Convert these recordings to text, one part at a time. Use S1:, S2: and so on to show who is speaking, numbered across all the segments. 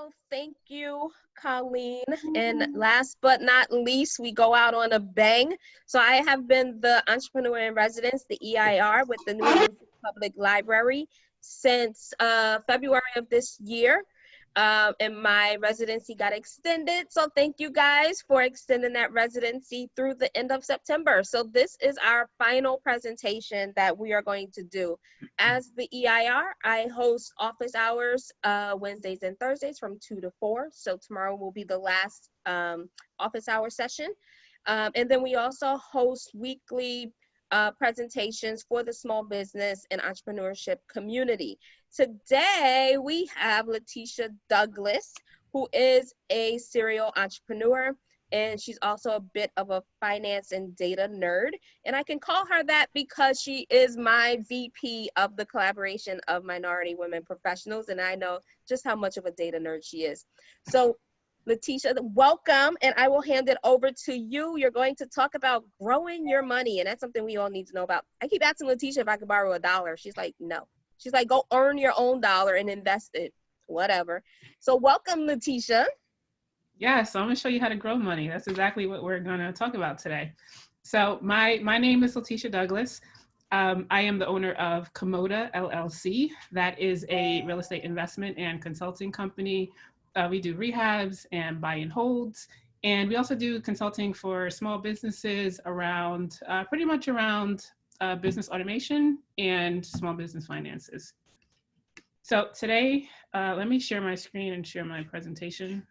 S1: Well, thank you, Colleen. And last but not least, we go out on a bang. So I have been the entrepreneur in residence, the EIR, with the New England Public Library since February of this year. And my residency got extended. So thank you guys for extending that residency through the end of September. So this is our final presentation that we are going to do. As the EIR, I host office hours Wednesdays and Thursdays from 2 to 4. So tomorrow will be the last office hour session. And then we also host weekly presentations for the small business and entrepreneurship community. Today, we have Latisha Douglas, who is a serial entrepreneur, and she's also a bit of a finance and data nerd. And I can call her that because she is my VP of the collaboration of minority women professionals, and I know just how much of a data nerd she is. So Latisha, welcome, and I will hand it over to you. You're going to talk about growing your money, and that's something we all need to know about. I keep asking Latisha if I could borrow $1. She's like, no. She's like, go earn your own dollar and invest it, whatever. So welcome, Latisha.
S2: Yeah, so I'm gonna show you how to grow money. That's exactly what we're gonna talk about today. So my name is Latisha Douglas. I am the owner of Kamoda, LLC. That is a real estate investment and consulting company. We do rehabs and buy and holds. And we also do consulting for small businesses around, pretty much around business automation and small business finances. So today, let me share my screen and share my presentation.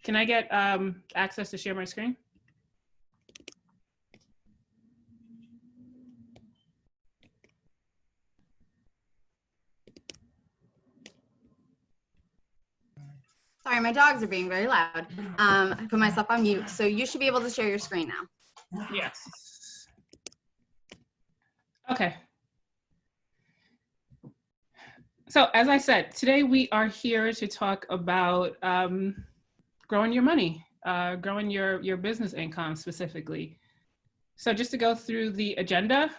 S2: Can I get access to share my screen?
S3: Sorry, my dogs are being very loud. I put myself on mute, so you should be able to share your screen now.
S2: Yes. Okay. So as I said, today we are here to talk about growing your money, growing your business income specifically. So just to go through the agenda,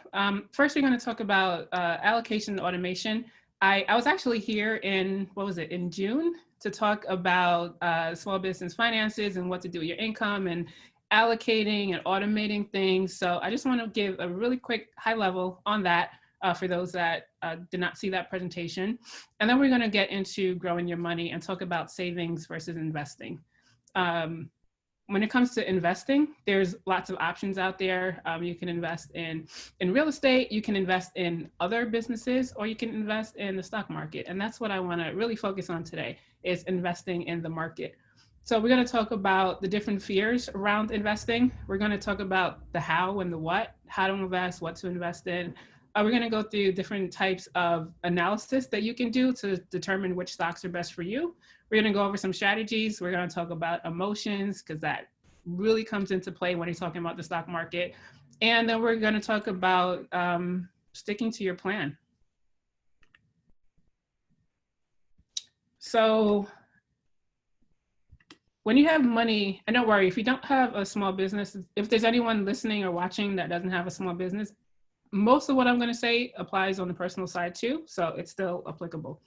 S2: first we're going to talk about allocation and automation. I was actually here in, in June to talk about small business finances and what to do with your income and allocating and automating things. So I just want to give a really quick high level on that for those that did not see that presentation. And then we're going to get into growing your money and talk about savings versus investing. When it comes to investing, there's lots of options out there. You can invest in real estate, you can invest in other businesses, or you can invest in the stock market. And that's what I want to really focus on today, is investing in the market. So we're going to talk about the different fears around investing. We're going to talk about the how and the what, how to invest, what to invest in. We're going to go through different types of analysis that you can do to determine which stocks are best for you. We're going to go over some strategies. We're going to talk about emotions, because that really comes into play when you're talking about the stock market. And then we're going to talk about sticking to your plan. So when you have money, and don't worry, if you don't have a small business, if there's anyone listening or watching that doesn't have a small business, most of what I'm going to say applies on the personal side too, so it's still applicable.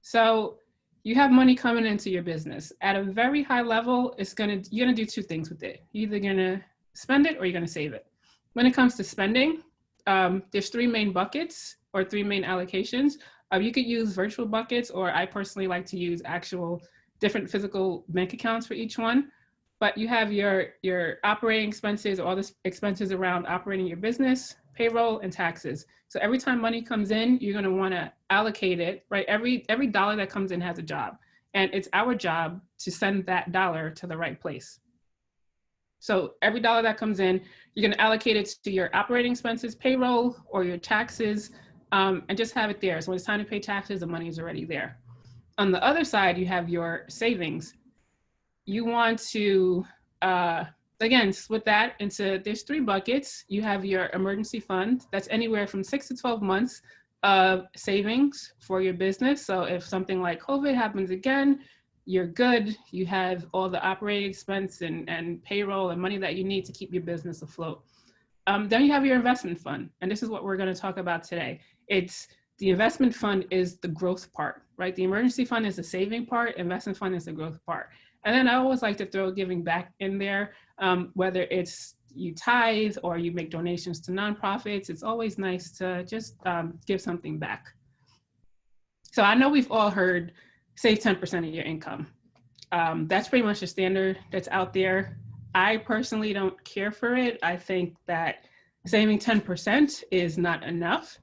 S2: So you have money coming into your business. At a very high level, you're going to do two things with it. You're either going to spend it or you're going to save it. When it comes to spending, there's three main buckets or three main allocations. You could use virtual buckets, or I personally like to use actual different physical bank accounts for each one. But you have your operating expenses, all the expenses around operating your business, payroll, and taxes. So every time money comes in, you're going to want to allocate it, right? Every dollar that comes in has a job, and it's our job to send that dollar to the right place. So every dollar that comes in, you're going to allocate it to your operating expenses, payroll, or your taxes, and just have it there. So when it's time to pay taxes, the money is already there. On the other side, you have your savings. You want to, again, split that into, there's three buckets. You have your emergency fund. That's anywhere from 6 to 12 months of savings for your business. So if something like COVID happens again, you're good. You have all the operating expense and payroll and money that you need to keep your business afloat. Then you have your investment fund. And this is what we're going to talk about today. It's The investment fund is the growth part, right? The emergency fund is the saving part, investment fund is the growth part. And then I always like to throw giving back in there, whether it's you tithe or you make donations to nonprofits. It's always nice to just give something back. So I know we've all heard save 10% of your income. That's pretty much the standard that's out there. I personally don't care for it. I think that saving 10% is not enough.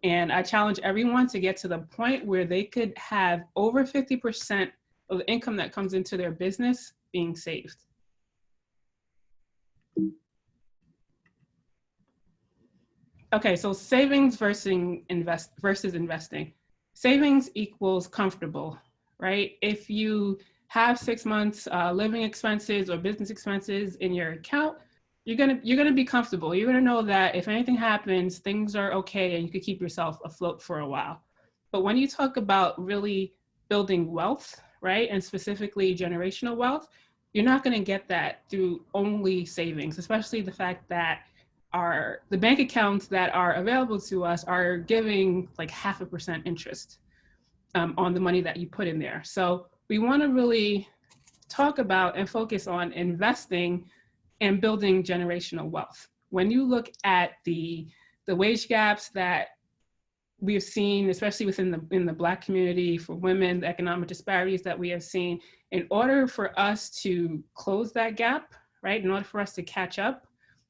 S2: And I challenge everyone to get to the point where they could have over 50% of the income that comes into their business being saved. Okay, so savings versus investing. Savings equals comfortable, right? If you have 6 months living expenses or business expenses in your account, you're gonna be comfortable. You're gonna know that if anything happens, things are okay and you could keep yourself afloat for a while. But when you talk about really building wealth, right, and specifically generational wealth, you're not gonna get that through only savings, especially the fact that the bank accounts that are available to us are giving like 0.5% interest on the money that you put in there. So we wanna really talk about and focus on investing and building generational wealth. When you look at the wage gaps that we've seen, especially in the Black community for women, the economic disparities that we have seen, in order for us to close that gap, right, in order for us to catch up,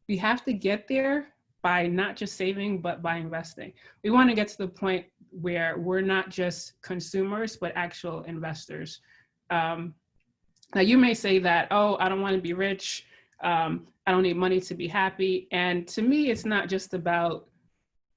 S2: we have to get there by not just saving, but by investing. We want to get to the point where we're not just consumers, but actual investors. Now you may say that, oh, I don't want to be rich. I don't need money to be happy. And to me, it's not just about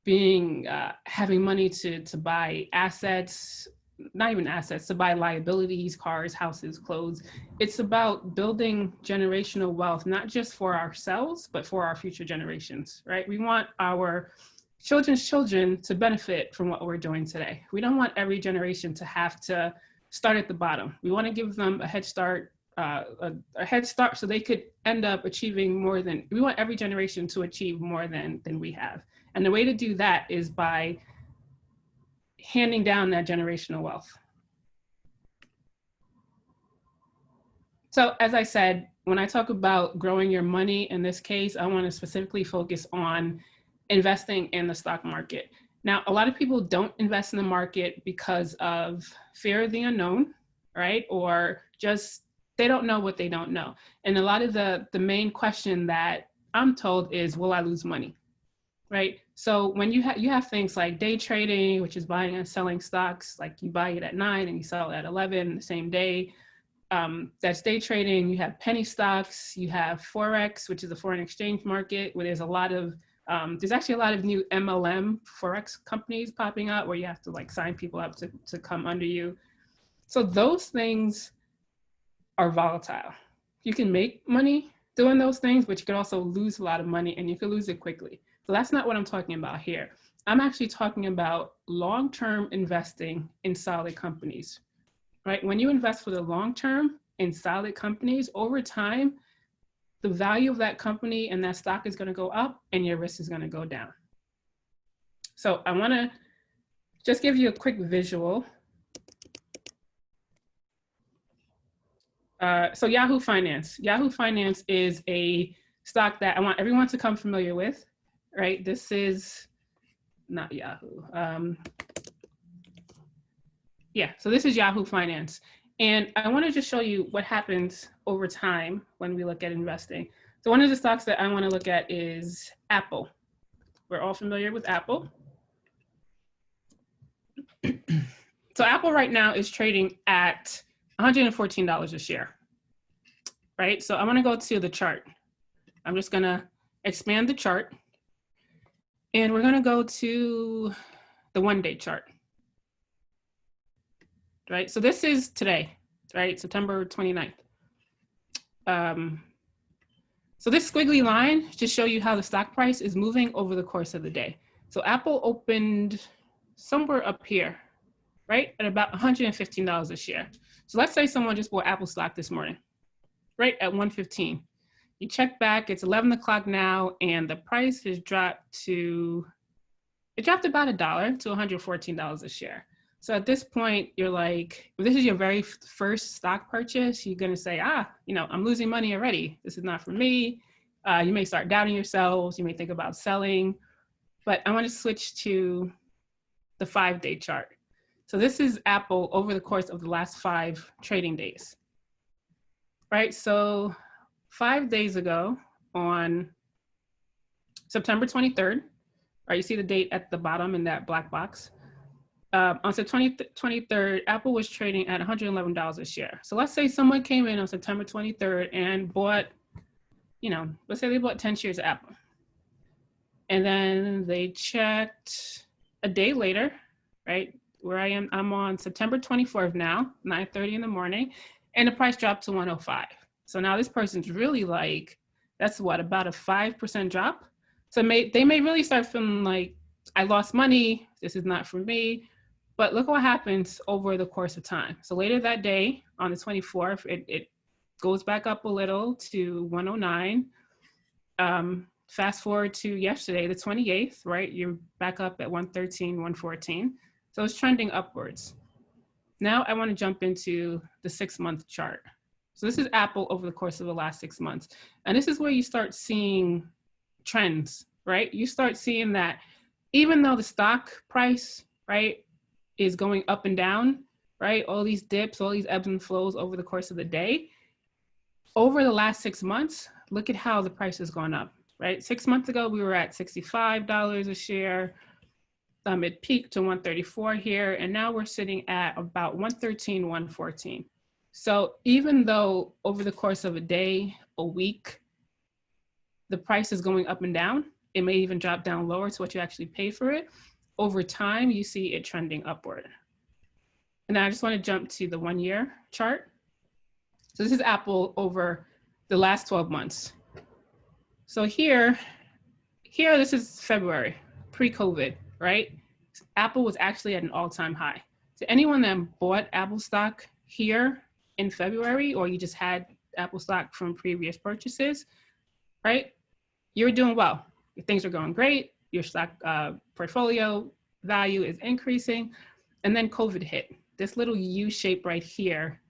S2: having money to buy assets, not even assets, to buy liabilities, cars, houses, clothes. It's about building generational wealth, not just for ourselves, but for our future generations, right? We want our children's children to benefit from what we're doing today. We don't want every generation to have to start at the bottom. We want to give them a head start, so they could end up achieving more than, we want every generation to achieve more than we have. And the way to do that is by handing down that generational wealth. So as I said, when I talk about growing your money, in this case, I want to specifically focus on investing in the stock market. Now, a lot of people don't invest in the market because of fear of the unknown, right? Or just they don't know what they don't know. And a lot of the main question that I'm told is, will I lose money, right? So when you have things like day trading, which is buying and selling stocks, like you buy it at 9 and you sell it at 11 the same day, that's day trading. You have penny stocks, you have Forex, which is a foreign exchange market, where there's actually a lot of new MLM Forex companies popping up where you have to like sign people up to come under you. So those things are volatile. You can make money doing those things, but you can also lose a lot of money and you can lose it quickly. So that's not what I'm talking about here. I'm actually talking about long-term investing in solid companies, right? When you invest for the long term in solid companies, over time, the value of that company and that stock is going to go up and your risk is going to go down. So I want to just give you a quick visual. So Yahoo Finance. Yahoo Finance is a stock that I want everyone to come familiar with, right? This is not Yahoo. So this is Yahoo Finance. And I want to just show you what happens over time when we look at investing. So one of the stocks that I want to look at is Apple. We're all familiar with Apple. So Apple right now is trading at $114 a share, right? So I'm going to go to the chart. I'm just going to expand the chart. And we're going to go to the one-day chart. Right, so this is today, right, September 29th. So this squiggly line just show you how the stock price is moving over the course of the day. So Apple opened somewhere up here, right, at about $115 a share. So let's say someone just bought Apple stock this morning, right, at 115. You check back, it's 11 o'clock now, and the price has dropped to it dropped about $1 to $114 a share. So at this point, you're like, if this is your very first stock purchase, you're going to say, I'm losing money already. This is not for me. You may start doubting yourselves. You may think about selling. But I want to switch to the 5-day chart. So this is Apple over the course of the last 5 trading days, right? So 5 days ago on September 23rd, right? You see the date at the bottom in that black box. On September 23rd, Apple was trading at $111 a share. So let's say someone came in on September 23rd and bought, let's say they bought 10 shares of Apple. And then they checked a day later, right? Where I'm on September 24th now, 9:30 in the morning, and the price dropped to 105. So now this person's really like, that's what, about a 5% drop? So they may really start feeling like, I lost money, this is not for me. But look what happens over the course of time. So later that day, on the 24th, it goes back up a little to 109. Fast forward to yesterday, the 28th, right? You're back up at 113, 114. So it's trending upwards. Now I want to jump into the 6-month chart. So this is Apple over the course of the last 6 months. And this is where you start seeing trends, right? You start seeing that even though the stock price, right, is going up and down, right? All these dips, all these ebbs and flows over the course of the day. Over the last 6 months, look at how the price has gone up, right? 6 months ago, we were at $65 a share. It peaked to 134 here, and now we're sitting at about 113, 114. So even though over the course of a day, a week, the price is going up and down, it may even drop down lower to what you actually pay for it. Over time, you see it trending upward. And I just want to jump to the 1-year chart. So this is Apple over the last 12 months. So here, this is February, pre-COVID, right? Apple was actually at an all-time high. So anyone that bought Apple stock here in February, or you just had Apple stock from previous purchases, right? You're doing well. Things are going great. Your stock portfolio value is increasing. And then COVID hit. This little U shape right here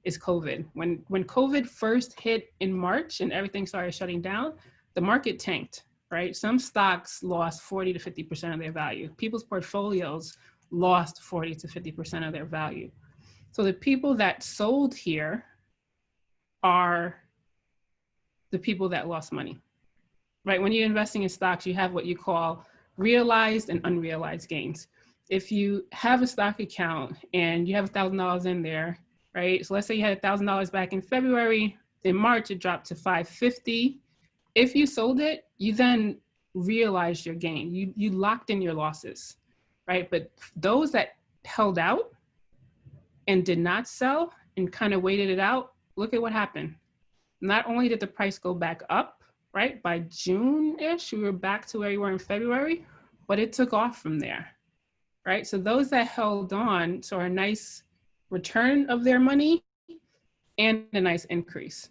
S2: is COVID. When COVID first hit in March and everything started shutting down, the market tanked, right? Some stocks lost 40 to 50% of their value. People's portfolios lost 40 to 50% of their value. So the people that sold here are the people that lost money, right? When you're investing in stocks, you have what you call realized and unrealized gains. If you have a stock account and you have $1,000 in there, right? So let's say you had $1,000 back in February. In March, it dropped to $550. If you sold it, you then realized your gain. You locked in your losses, right? But those that held out and did not sell and kind of waited it out, look at what happened. Not only did the price go back up, right? By June-ish, we were back to where we were in February, but it took off from there, right? So those that held on saw a nice return of their money and a nice increase,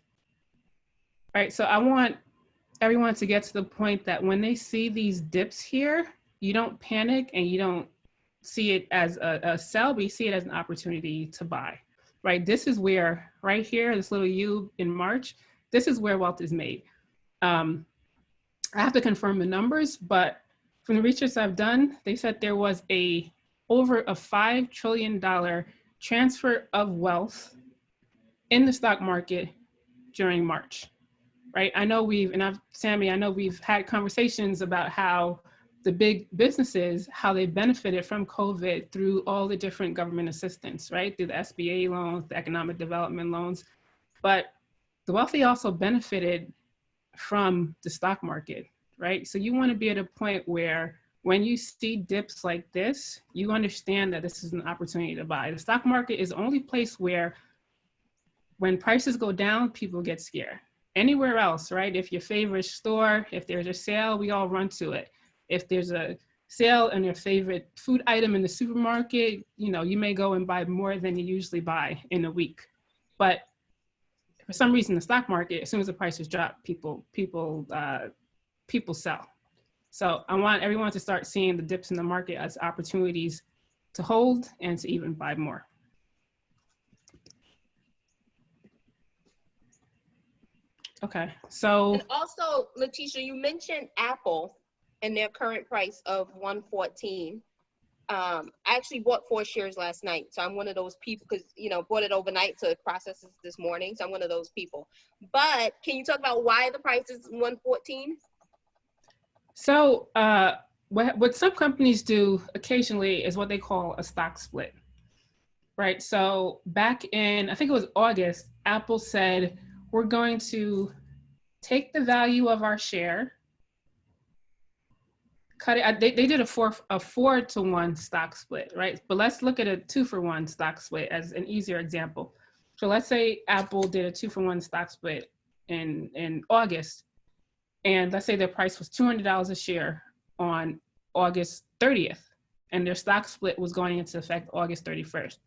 S2: right? So I want everyone to get to the point that when they see these dips here, you don't panic and you don't see it as a sell, but you see it as an opportunity to buy, right? This is where, right here, this little U in March, this is where wealth is made. I have to confirm the numbers, but from the research I've done, they said there was over a $5 trillion transfer of wealth in the stock market during March, right? I know Sammy, I know we've had conversations about how the big businesses, how they benefited from COVID through all the different government assistance, right? Through the SBA loans, the economic development loans, but the wealthy also benefited from the stock market, right? So you want to be at a point where when you see dips like this, you understand that this is an opportunity to buy. The stock market is the only place where when prices go down, people get scared. Anywhere else, right? If your favorite store, if there's a sale, we all run to it. If there's a sale on your favorite food item in the supermarket, you may go and buy more than you usually buy in a week. But for some reason, the stock market, as soon as the prices drop, people sell. So I want everyone to start seeing the dips in the market as opportunities to hold and to even buy more. Okay, so.
S1: And also, Latisha, you mentioned Apple and their current price of 114. I actually bought 4 shares last night. So I'm one of those people because, bought it overnight. So it processes this morning. So I'm one of those people. But can you talk about why the price is 114?
S2: So what some companies do occasionally is what they call a stock split, right? So back in, I think it was August, Apple said, we're going to take the value of our share, cut it. They did a 4-to-1 stock split, right? But let's look at a 2-for-1 stock split as an easier example. So let's say Apple did a 2-for-1 stock split in August, and let's say their price was $200 a share on August 30th, and their stock split was going into effect August 31st.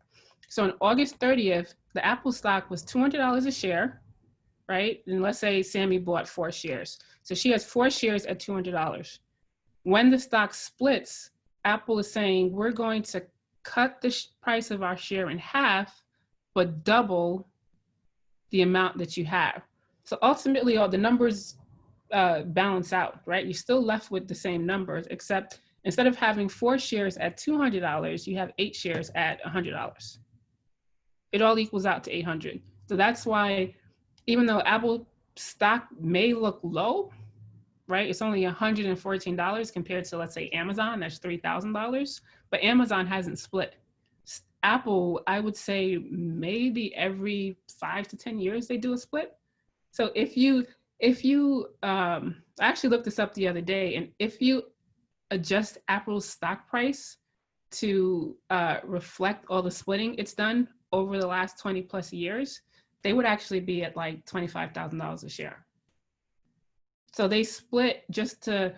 S2: So on August 30th, the Apple stock was $200 a share, right? And let's say Sammy bought 4 shares. So she has 4 shares at $200. When the stock splits, Apple is saying, we're going to cut the price of our share in half, but double the amount that you have. So ultimately, all the numbers balance out, right? You're still left with the same numbers, except instead of having 4 shares at $200, you have 8 shares at $100. It all equals out to $800. So that's why, even though Apple stock may look low, right? It's only $114 compared to, let's say, Amazon, that's $3,000, but Amazon hasn't split. Apple, I would say maybe every 5 to 10 years they do a split. So if you I actually looked this up the other day, and if you adjust Apple's stock price to reflect all the splitting it's done over the last 20 plus years, they would actually be at like $25,000 a share. So they split just to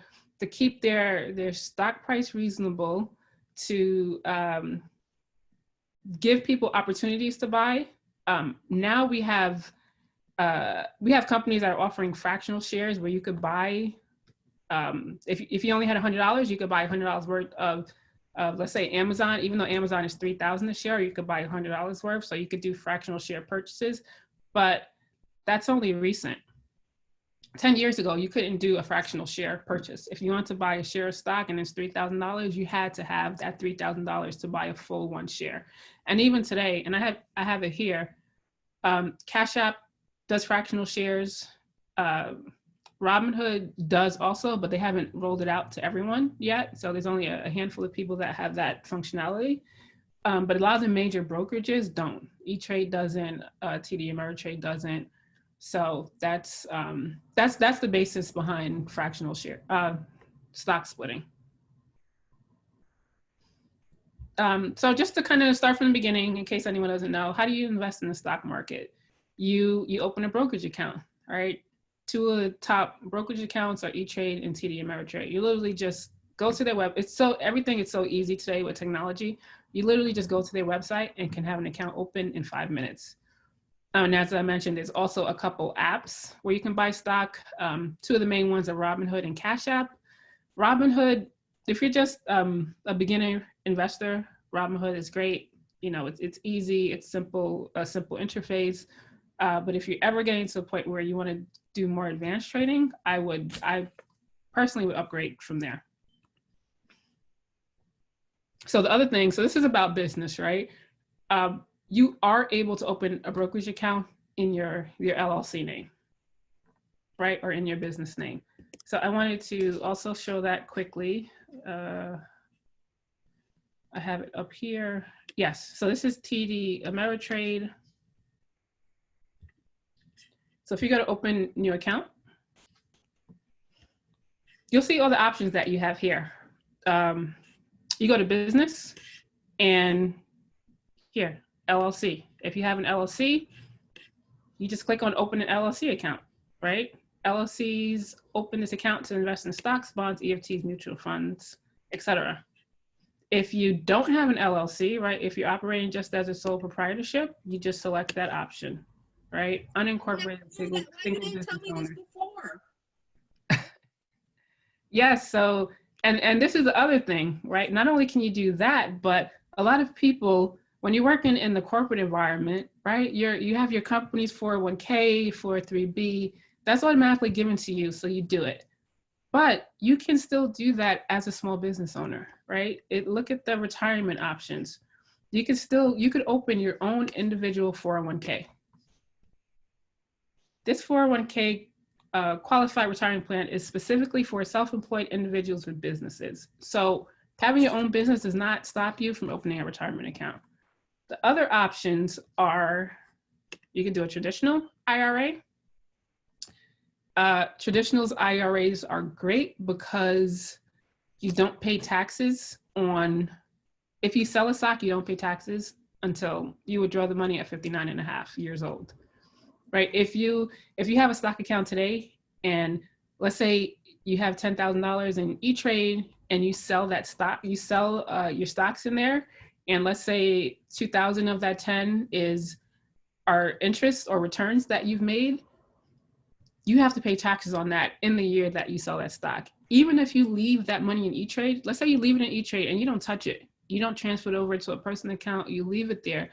S2: keep their stock price reasonable, to give people opportunities to buy. Now we have companies that are offering fractional shares where you could buy, if you only had $100, you could buy $100 worth of let's say Amazon. Even though Amazon is $3,000 a share, you could buy $100 worth. So you could do fractional share purchases, but that's only recent. 10 years ago, you couldn't do a fractional share purchase. If you want to buy a share of stock and it's $3,000, you had to have that $3,000 to buy a full 1 share. And even today, and I have it here, Cash App does fractional shares. Robinhood does also, but they haven't rolled it out to everyone yet. So there's only a handful of people that have that functionality. But a lot of the major brokerages don't. E-Trade doesn't, TD Ameritrade doesn't. So that's the basis behind fractional share stock splitting. So just to kind of start from the beginning, in case anyone doesn't know, how do you invest in the stock market? You open a brokerage account, right? 2 of the top brokerage accounts are E-Trade and TD Ameritrade. You literally just go to their web. Everything is so easy today with technology. You literally just go to their website and can have an account open in 5 minutes. And as I mentioned, there's also a couple apps where you can buy stock. 2 of the main ones are Robinhood and Cash App. Robinhood, if you're just a beginner investor, Robinhood is great. It's easy, it's simple, a simple interface. But if you're ever getting to a point where you want to do more advanced trading, I personally would upgrade from there. So the other thing, so this is about business, right? You are able to open a brokerage account in your LLC name, right? Or in your business name. So I wanted to also show that quickly. I have it up here. Yes, so this is TD Ameritrade. So if you go to open new account, you'll see all the options that you have here. You go to business and here, LLC. If you have an LLC, you just click on open an LLC account, right? LLCs open this account to invest in stocks, bonds, EFTs, mutual funds, etc. If you don't have an LLC, right? If you're operating just as a sole proprietorship, you just select that option, right? Unincorporated single business owner. Yes. So, and this is the other thing, right? Not only can you do that, but a lot of people, when you're working in the corporate environment, right, you have your company's 401k, 403b, that's automatically given to you, so you do it. But you can still do that as a small business owner, right? Look at the retirement options. You could open your own individual 401k. This 401k qualified retirement plan is specifically for self-employed individuals with businesses. So having your own business does not stop you from opening a retirement account. The other options are, you can do a traditional IRA. Traditional IRAs are great because you don't pay taxes on, if you sell a stock, you don't pay taxes until you withdraw the money at 59 and a half years old, right? If you have a stock account today, and let's say you have $10,000 in E-Trade and you sell that stock, you sell your stocks in there, and let's say 2,000 of that 10 are interest or returns that you've made, you have to pay taxes on that in the year that you sell that stock. Even if you leave that money in E-Trade, let's say you leave it in E-Trade and you don't touch it, you don't transfer it over to a personal account, you leave it there.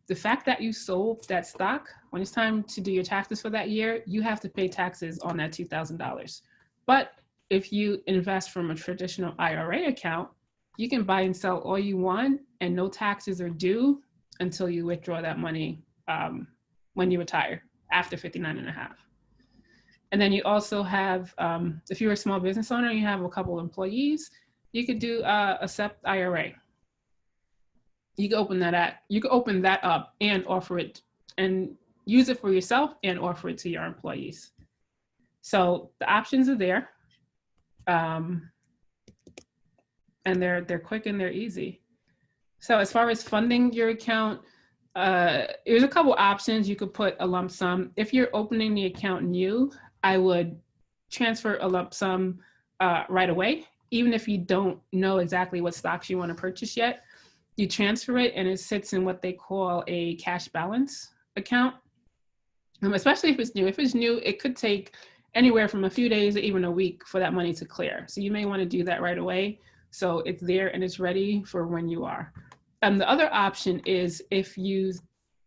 S2: The fact that you sold that stock, when it's time to do your taxes for that year, you have to pay taxes on that $2,000. But if you invest from a traditional IRA account, you can buy and sell all you want and no taxes are due until you withdraw that money when you retire after 59 and a half. And then you also have, if you're a small business owner, you have a couple employees, you could do a SEP IRA. You can open that up and offer it and use it for yourself and offer it to your employees. So the options are there, and they're quick and they're easy. So as far as funding your account, there's a couple options. You could put a lump sum. If you're opening the account new, I would transfer a lump sum right away, even if you don't know exactly what stocks you want to purchase yet. You transfer it and it sits in what they call a cash balance account, especially if it's new. If it's new, it could take anywhere from a few days or even a week for that money to clear. So you may want to do that right away, so it's there and it's ready for when you are. The other option is if you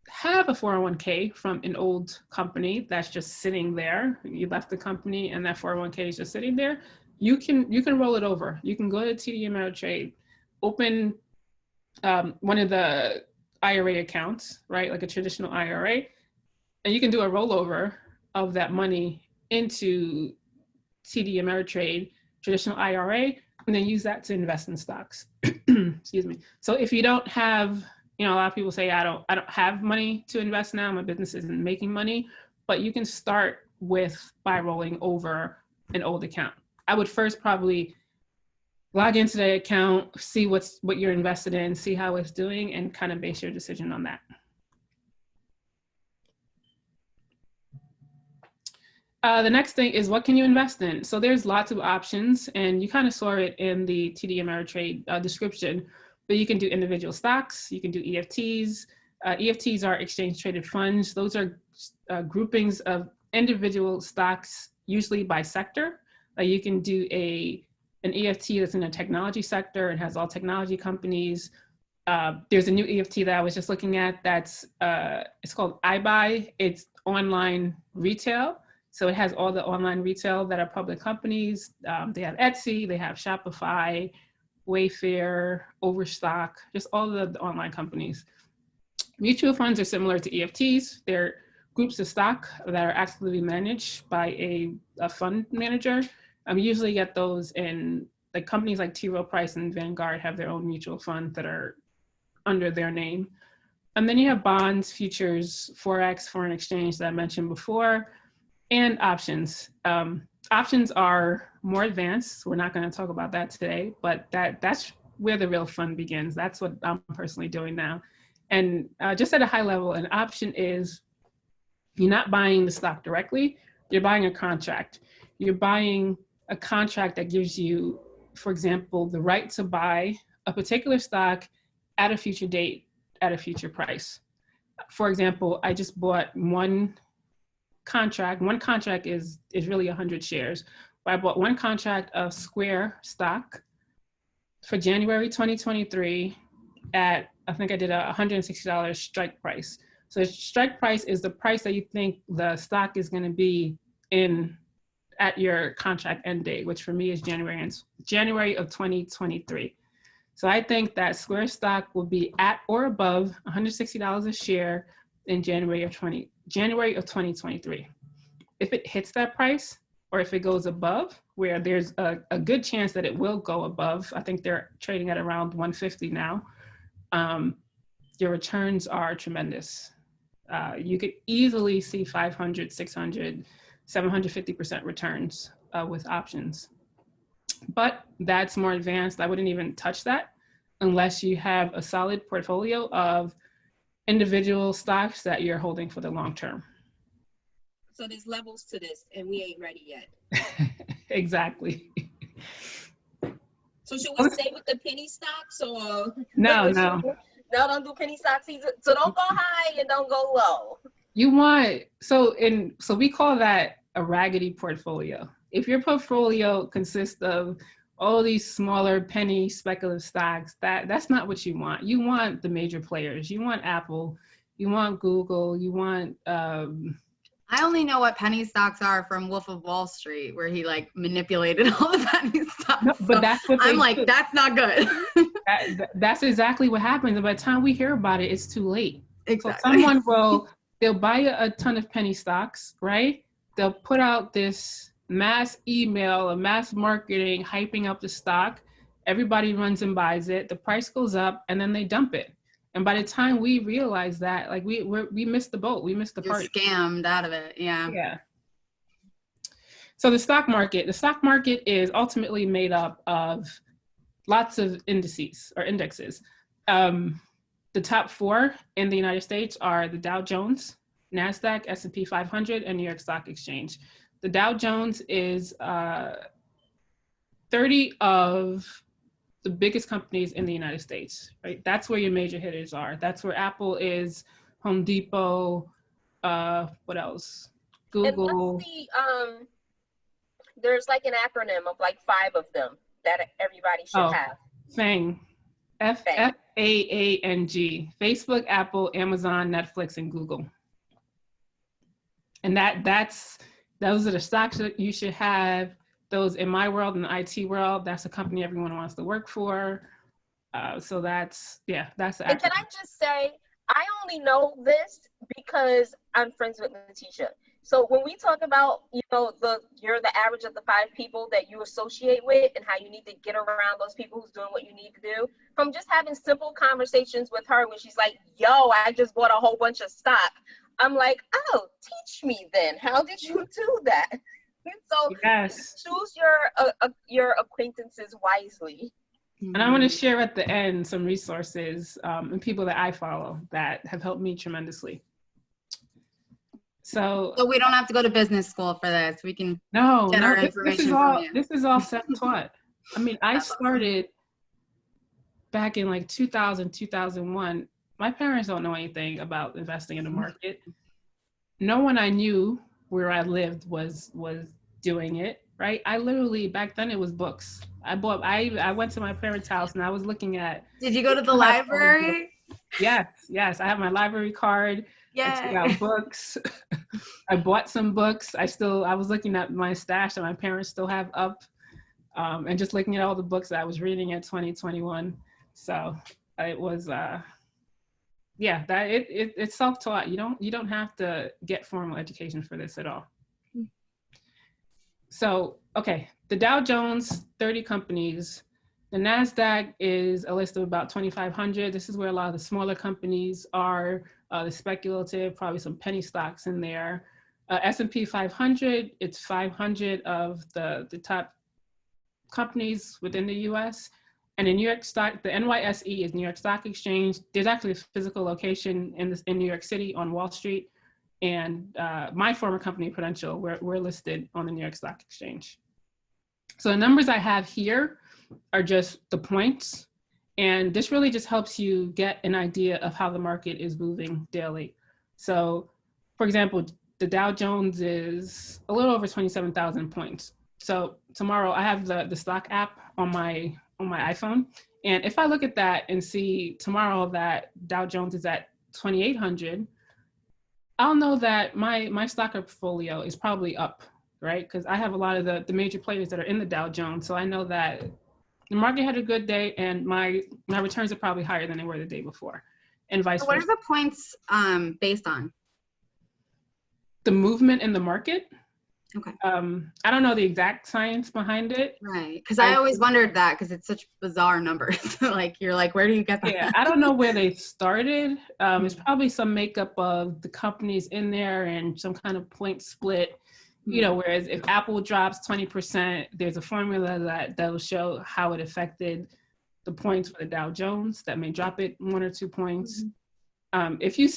S2: have a 401k from an old company that's just sitting there, you left the company and that 401k is just sitting there, you can roll it over. You can go to TD Ameritrade, open one of the IRA accounts, right, like a traditional IRA, and you can do a rollover of that money into TD Ameritrade traditional IRA, and then use that to invest in stocks. Excuse me. So if you don't have, a lot of people say, I don't have money to invest now, my business isn't making money, but you can start by rolling over an old account. I would first probably log into the account, see what you're invested in, see how it's doing, and kind of base your decision on that. The next thing is, what can you invest in? So there's lots of options, and you kind of saw it in the TD Ameritrade description, but you can do individual stocks, you can do EFTs. EFTs are exchange traded funds. Those are groupings of individual stocks, usually by sector. You can do an EFT that's in the technology sector and has all technology companies. There's a new EFT that I was just looking at that's, it's called iBuy. It's online retail. So it has all the online retail that are public companies. They have Etsy, they have Shopify, Wayfair, Overstock, just all the online companies. Mutual funds are similar to EFTs. They're groups of stock that are actively managed by a fund manager. You usually get those in, like, companies like T. Rowe Price and Vanguard have their own mutual funds that are under their name. And then you have bonds, futures, Forex, foreign exchange that I mentioned before, and options. Options are more advanced. We're not going to talk about that today, but that's where the real fun begins. That's what I'm personally doing now. And just at a high level, an option is you're not buying the stock directly, you're buying a contract. You're buying a contract that gives you, for example, the right to buy a particular stock at a future date, at a future price. For example, I just bought one contract. One contract is really 100 shares. but I bought one contract of Square stock for January 2023 at, I think I did a $160 strike price. So strike price is the price that you think the stock is going to be in at your contract end date, which for me is January of 2023. So I think that Square stock will be at or above $160 a share in January of 2023. If it hits that price, or if it goes above, where there's a good chance that it will go above, I think they're trading at around 150 now, your returns are tremendous. You could easily see 500, 600, 750% returns with options. But that's more advanced. I wouldn't even touch that unless you have a solid portfolio of individual stocks that you're holding for the long term.
S1: So there's levels to this, and we ain't ready yet.
S2: Exactly.
S1: So should we stay with the penny stocks or?
S2: No.
S1: No, don't do penny stocks either. So don't go high and don't go low.
S2: You want, so we call that a raggedy portfolio. If your portfolio consists of all these smaller penny speculative stocks, that's not what you want. You want the major players. You want Apple, you want Google, you want
S3: I only know what penny stocks are from Wolf of Wall Street, where he like manipulated all the penny stocks.
S2: No, but that's what
S3: I'm like, that's not good.
S2: That's exactly what happens. And by the time we hear about it, it's too late.
S3: Exactly.
S2: So they'll buy a ton of penny stocks, right? They'll put out this mass email, a mass marketing, hyping up the stock. Everybody runs and buys it. The price goes up, and then they dump it. And by the time we realize that, like we missed the boat, we missed the party.
S3: You're scammed out of it, yeah.
S2: Yeah. So the stock market is ultimately made up of lots of indices or indexes. The top four in the United States are the Dow Jones, NASDAQ, S&P 500, and New York Stock Exchange. The Dow Jones is 30 of the biggest companies in the United States, right? That's where your major hitters are. That's where Apple is, Home Depot, what else? Google.
S1: And what's the, there's like an acronym of like 5 of them that everybody should have.
S2: FAANG. F-A-A-N-G. Facebook, Apple, Amazon, Netflix, and Google. And those are the stocks that you should have. Those in my world, in the IT world, that's a company everyone wants to work for. So that's the acronym.
S1: And can I just say, I only know this because I'm friends with Latisha. So when we talk about, you're the average of the 5 people that you associate with and how you need to get around those people who's doing what you need to do, from just having simple conversations with her when she's like, yo, I just bought a whole bunch of stock. I'm like, oh, teach me then. How did you do that? So
S2: yes.
S1: Choose your acquaintances wisely.
S2: And I want to share at the end some resources and people that I follow that have helped me tremendously. So
S3: we don't have to go to business school for this. We can
S2: get
S3: our information from you.
S2: This is all self-taught. I mean, I started back in like 2000, 2001. My parents don't know anything about investing in the market. No one I knew where I lived was doing it, right? I literally, back then it was books. I went to my parents' house and I was looking at.
S3: Did you go to the library?
S2: Yes. I have my library card.
S3: Yeah.
S2: I took out books. I bought some books. I was looking at my stash that my parents still have up, and just looking at all the books that I was reading in 2021. So it was, it's self-taught. You don't have to get formal education for this at all. So, okay, the Dow Jones, 30 companies. The NASDAQ is a list of about 2,500. This is where a lot of the smaller companies are, the speculative, probably some penny stocks in there. S&P 500, it's 500 of the top companies within the US. And in New York Stock, the NYSE is New York Stock Exchange. There's actually a physical location in New York City on Wall Street. And my former company, Prudential, we're listed on the New York Stock Exchange. So the numbers I have here are just the points. And this really just helps you get an idea of how the market is moving daily. So, for example, the Dow Jones is a little over 27,000 points. So tomorrow I have the stock app on my iPhone. And if I look at that and see tomorrow that Dow Jones is at 2,800, I'll know that my stock portfolio is probably up, right? Because I have a lot of the major players that are in the Dow Jones. So I know that the market had a good day and my returns are probably higher than they were the day before, and vice
S3: So what
S2: versa.
S3: are the points based on?
S2: The movement in the market.
S3: Okay.
S2: I don't know the exact science behind it.
S3: Right. Because I always wondered that because it's such bizarre numbers. Like, you're like, where do you get that?
S2: Yeah, I don't know where they started. It's probably some makeup of the companies in there and some kind of point split. You know, whereas if Apple drops 20%, there's a formula that'll show how it affected the points for the Dow Jones that may drop it 1 or 2 points. If you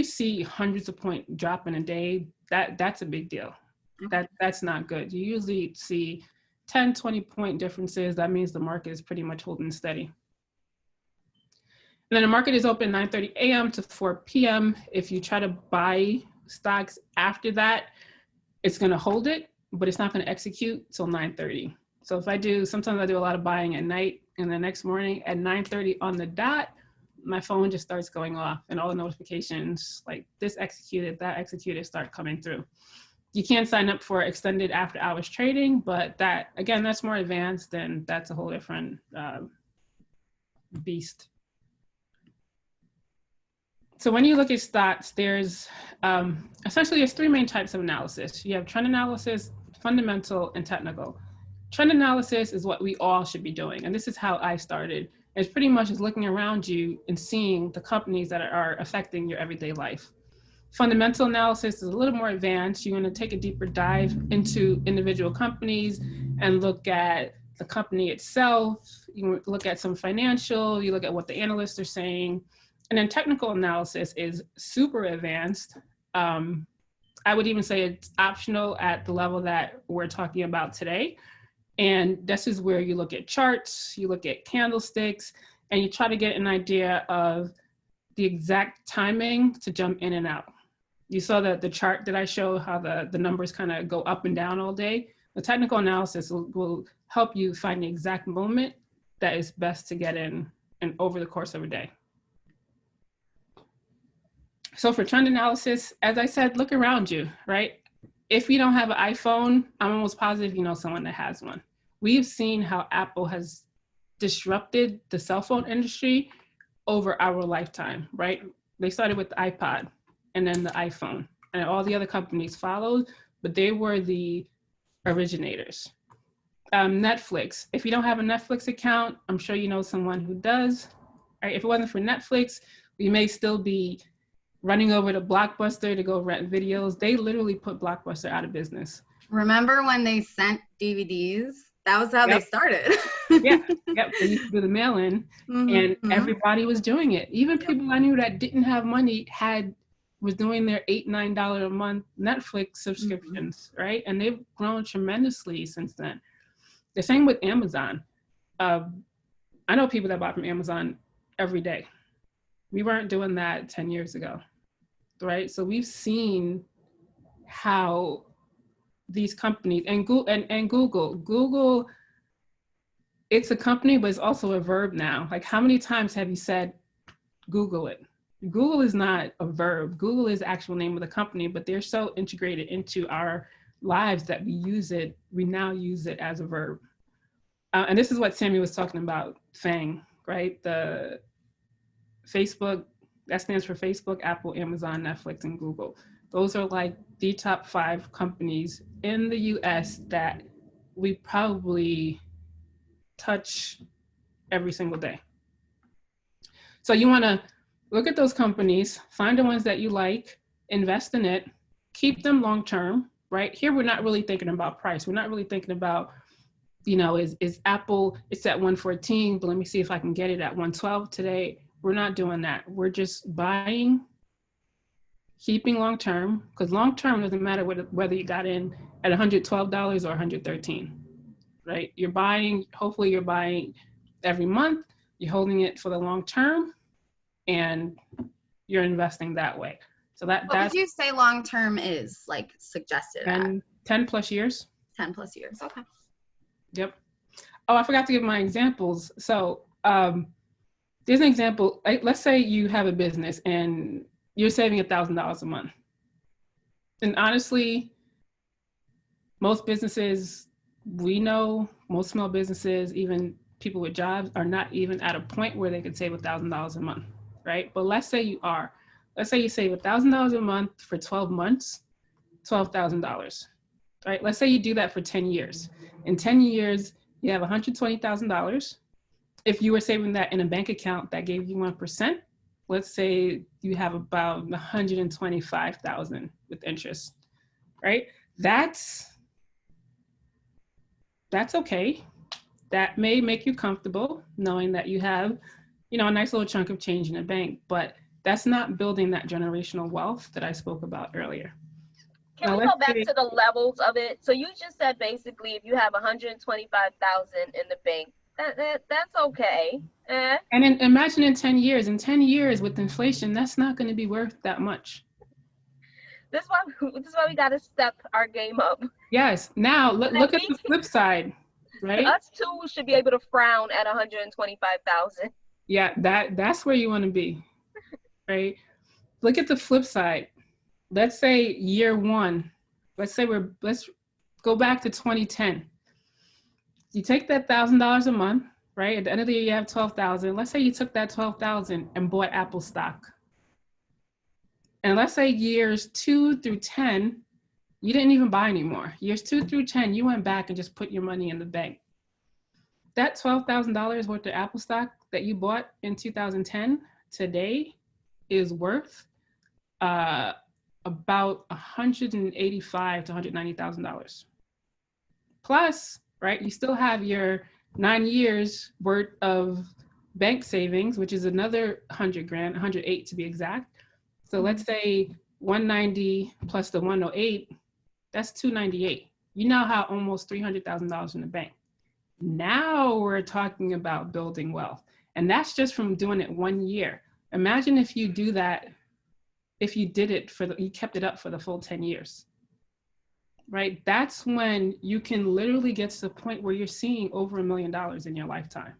S2: see hundreds of point drop in a day, that's a big deal. That's not good. You usually see 10, 20 point differences. That means the market is pretty much holding steady. And then the market is open 9:30 a.m. to 4 p.m. If you try to buy stocks after that, it's going to hold it, but it's not going to execute till 9:30. So sometimes I do a lot of buying at night, and the next morning at 9:30 on the dot, my phone just starts going off and all the notifications like this executed, that executed start coming through. You can sign up for extended after hours trading, but that's more advanced and that's a whole different beast. So when you look at stocks, there's essentially there's 3 main types of analysis. You have trend analysis, fundamental, and technical. Trend analysis is what we all should be doing. And this is how I started. It's pretty much just looking around you and seeing the companies that are affecting your everyday life. Fundamental analysis is a little more advanced. You're going to take a deeper dive into individual companies and look at the company itself. You look at some financial, you look at what the analysts are saying. And then technical analysis is super advanced. I would even say it's optional at the level that we're talking about today. And this is where you look at charts, you look at candlesticks, and you try to get an idea of the exact timing to jump in and out. You saw the chart that I showed, how the numbers kind of go up and down all day. The technical analysis will help you find the exact moment that is best to get in and over the course of a day. So for trend analysis, as I said, look around you, right? If you don't have an iPhone, I'm almost positive you know someone that has one. We've seen how Apple has disrupted the cell phone industry over our lifetime, right? They started with the iPod and then the iPhone, and all the other companies followed, but they were the originators. Netflix, if you don't have a Netflix account, I'm sure you know someone who does. Right? If it wasn't for Netflix, we may still be running over to Blockbuster to go rent videos. They literally put Blockbuster out of business.
S3: Remember when they sent DVDs? That was how they started.
S2: Yep. They used to do the mail-in, and everybody was doing it. Even people I knew that didn't have money was doing their $8, $9 a month Netflix subscriptions, right? And they've grown tremendously since then. The same with Amazon. I know people that bought from Amazon every day. We weren't doing that 10 years ago, right? So we've seen how these companies and Google, it's a company, but it's also a verb now. Like, how many times have you said, Google it? Google is not a verb. Google is the actual name of the company, but they're so integrated into our lives that we now use it as a verb. And this is what Sammy was talking about, FANG, right? The Facebook, that stands for Facebook, Apple, Amazon, Netflix, and Google. Those are like the top 5 companies in the US that we probably touch every single day. So you want to look at those companies, find the ones that you like, invest in it, keep them long-term, right? Here, we're not really thinking about price. We're not really thinking about, is Apple, it's at 114, but let me see if I can get it at 112 today. We're not doing that. We're just buying, keeping long-term, because long-term doesn't matter whether you got in at $112 or $113, right? You're buying, hopefully you're buying every month, you're holding it for the long term, and you're investing that way. So
S3: what would you say long-term is, like, suggested?
S2: 10 plus years.
S3: 10 plus years. Okay.
S2: Yep. Oh, I forgot to give my examples. So there's an example. Let's say you have a business and you're saving $1,000 a month. And honestly, most businesses, we know, most small businesses, even people with jobs, are not even at a point where they could save $1,000 a month, right? But let's say you are. Let's say you save $1,000 a month for 12 months, $12,000, right? Let's say you do that for 10 years. In 10 years, you have $120,000. If you were saving that in a bank account that gave you 1%, let's say you have about $125,000 with interest, right? That's okay. That may make you comfortable knowing that you have, a nice little chunk of change in the bank, but that's not building that generational wealth that I spoke about earlier.
S1: Can we go back to the levels of it? So you just said basically if you have 125,000 in the bank, that's okay.
S2: And imagine in 10 years with inflation, that's not going to be worth that much.
S1: This is why we got to step our game up.
S2: Yes. Now look at the flip side, right?
S1: Us too should be able to frown at 125,000.
S2: Yeah, that's where you want to be, right? Look at the flip side. Let's say year one. Let's go back to 2010. You take that $1,000 a month, right? At the end of the year, you have 12,000. Let's say you took that 12,000 and bought Apple stock. And let's say years 2 through 10, you didn't even buy anymore. Years 2 through 10, you went back and just put your money in the bank. That $12,000 worth of Apple stock that you bought in 2010 today is worth about $185,000 to $190,000. Plus, right, you still have your 9 years worth of bank savings, which is another $100,000, 108 to be exact. So let's say 190 plus the 108, that's 298. You now have almost $300,000 in the bank. Now we're talking about building wealth. And that's just from doing it 1 year. Imagine if you do that, if you did it you kept it up for the full 10 years, right? That's when you can literally get to the point where you're seeing over $1 million in your lifetime.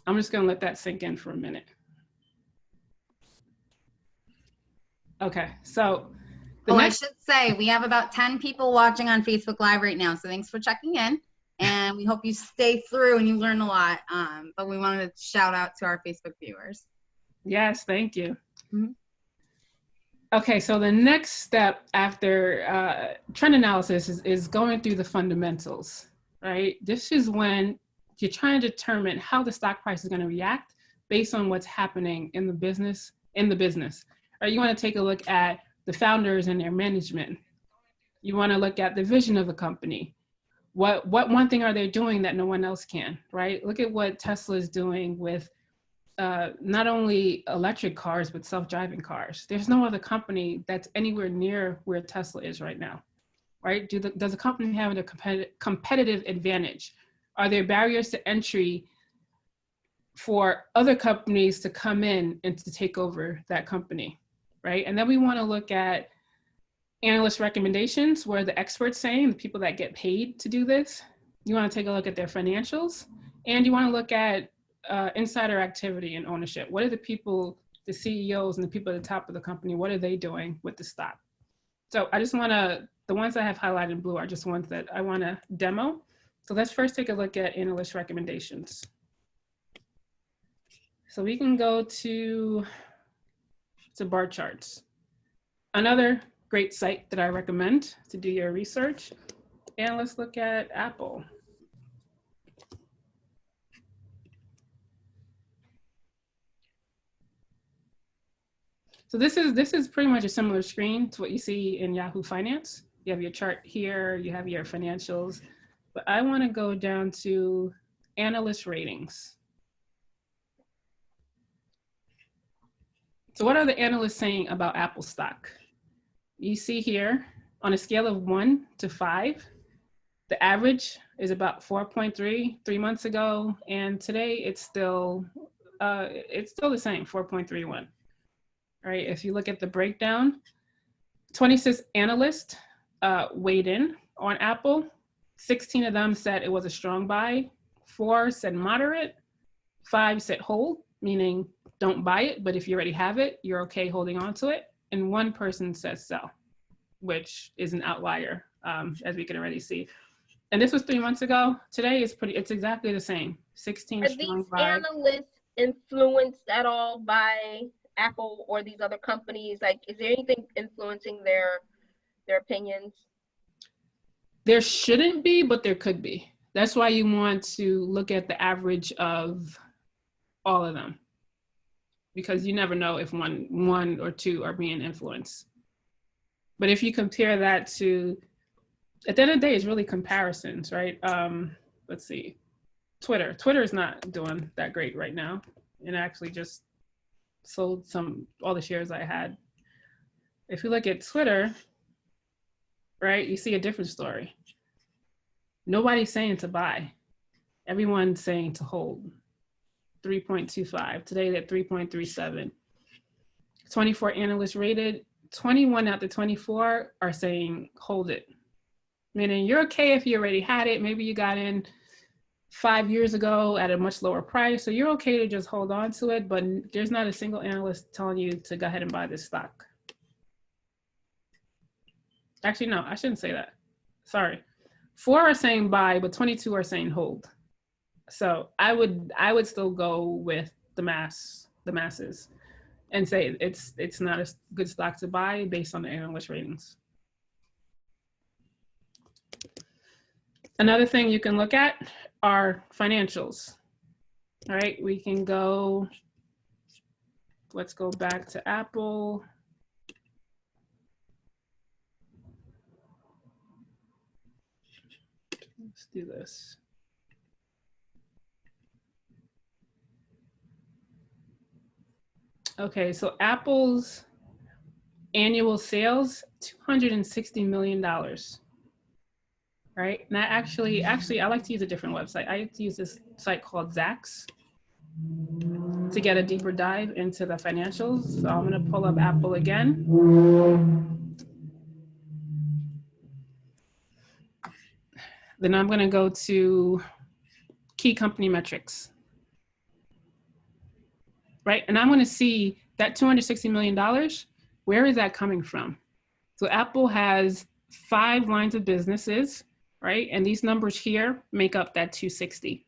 S2: I'm just gonna let that sink in for a minute. Okay, so.
S3: I should say we have about 10 people watching on Facebook Live right now. So thanks for checking in. And we hope you stay through and you learn a lot. But we wanted to shout out to our Facebook viewers.
S2: Yes, thank you. Mm-hmm. Okay, so the next step after trend analysis is going through the fundamentals, right? This is when you're trying to determine how the stock price is going to react based on what's happening in the business. Or you want to take a look at the founders and their management. You want to look at the vision of the company. What one thing are they doing that no one else can, right? Look at what Tesla is doing with not only electric cars, but self-driving cars. There's no other company that's anywhere near where Tesla is right now, right? Does the company have a competitive advantage? Are there barriers to entry for other companies to come in and to take over that company, right? And then we want to look at analyst recommendations, where the experts saying, the people that get paid to do this. You want to take a look at their financials, and you want to look at insider activity and ownership. What are the people, the CEOs and the people at the top of the company, what are they doing with the stock? So I just want to, the ones I have highlighted in blue are just ones that I want to demo. So let's first take a look at analyst recommendations. So we can go to bar charts. Another great site that I recommend to do your research. And let's look at Apple. So this is pretty much a similar screen to what you see in Yahoo Finance. You have your chart here, you have your financials, but I want to go down to analyst ratings. So what are the analysts saying about Apple stock? You see here on a scale of 1 to 5, the average is about 4.3 3 months ago, and today it's still the same, 4.31. Right? If you look at the breakdown, 26 analysts weighed in on Apple. 16 of them said it was a strong buy. 4 said moderate. 5 said hold, meaning don't buy it, but if you already have it, you're okay holding on to it. And 1 person says sell, which is an outlier, as we can already see. And this was 3 months ago. Today it's exactly the same. 16
S1: Are
S2: strong
S1: these
S2: buy.
S1: analysts influenced at all by Apple or these other companies? Like, is there anything influencing their opinions?
S2: There shouldn't be, but there could be. That's why you want to look at the average of all of them, because you never know if one or 2 are being influenced. But if you compare that to, at the end of the day, it's really comparisons, right? Let's see. Twitter is not doing that great right now. And I actually just sold all the shares I had. If you look at Twitter, right, you see a different story. Nobody's saying to buy. Everyone's saying to hold. 3.25. Today they're 3.37. 24 analysts rated. 21 out of 24 are saying hold it. Meaning you're okay if you already had it. Maybe you got in 5 years ago at a much lower price. So you're okay to just hold on to it, but there's not a single analyst telling you to go ahead and buy this stock. Actually, no, I shouldn't say that. Sorry. 4 are saying buy, but 22 are saying hold. So I would still go with the masses and say it's not a good stock to buy based on the analyst ratings. Another thing you can look at are financials. All right, we can go, let's go back to Apple. Let's do this. Okay, so Apple's annual sales, $260 million. Right? And I actually, I like to use a different website. I like to use this site called Zacks to get a deeper dive into the financials. So I'm going to pull up Apple again. Then I'm going to go to key company metrics. Right? And I'm going to see that $260 million, where is that coming from? So Apple has 5 lines of businesses, right? And these numbers here make up that 260.